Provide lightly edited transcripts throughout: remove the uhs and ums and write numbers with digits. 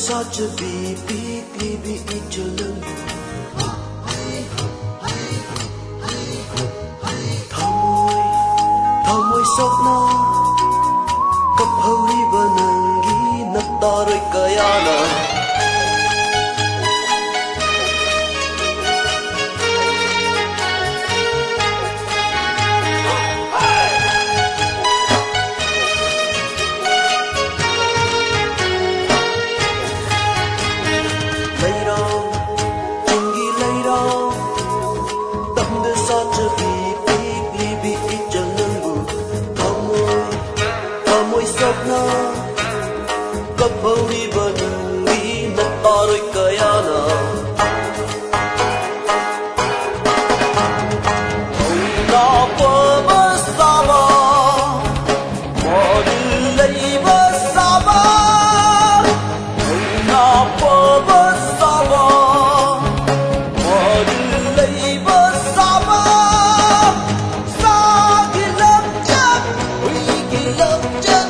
Such a big each alone. Thamoi sokna kaphari banangi nataroi kayana. Kapuri banangi nataroi kayana. Na pabasaba modulai basaba. Na pabasaba modulai basaba. Sagilam jat, wigilam jat.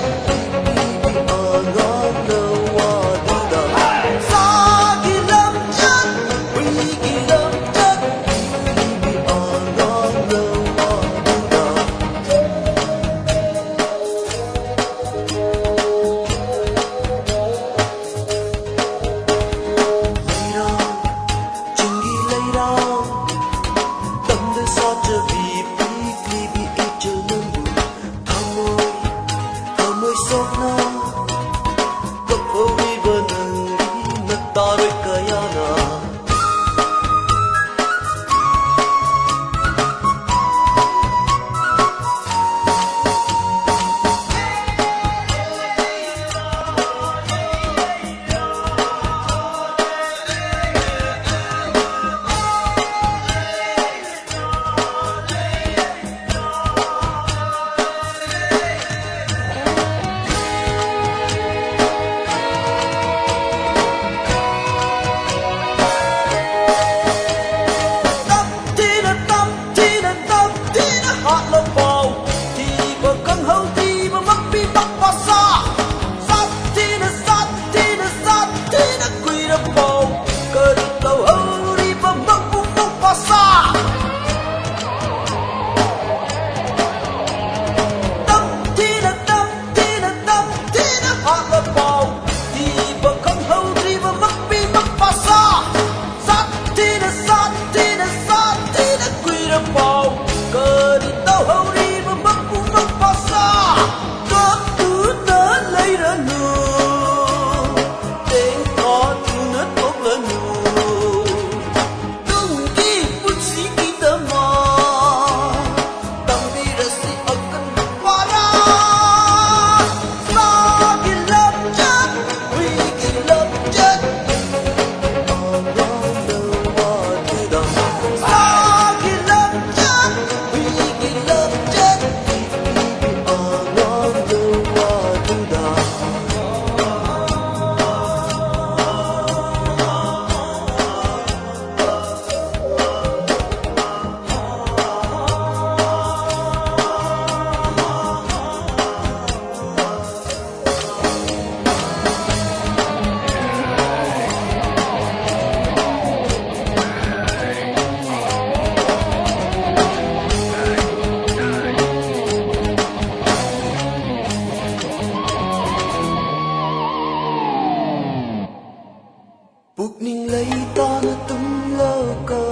Pukning lay ta na tumlaw ka,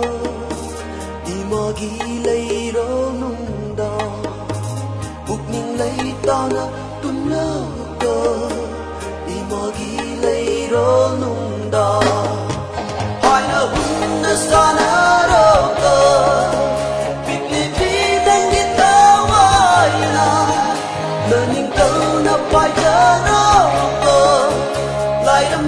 di magilay raw nung da. Pukning lay ta na tumlaw ka, di magilay raw nung da. Hai na hun na sana raw ka, piglipitang gitaway na, naning ka na pa'y raw ka. lai đâm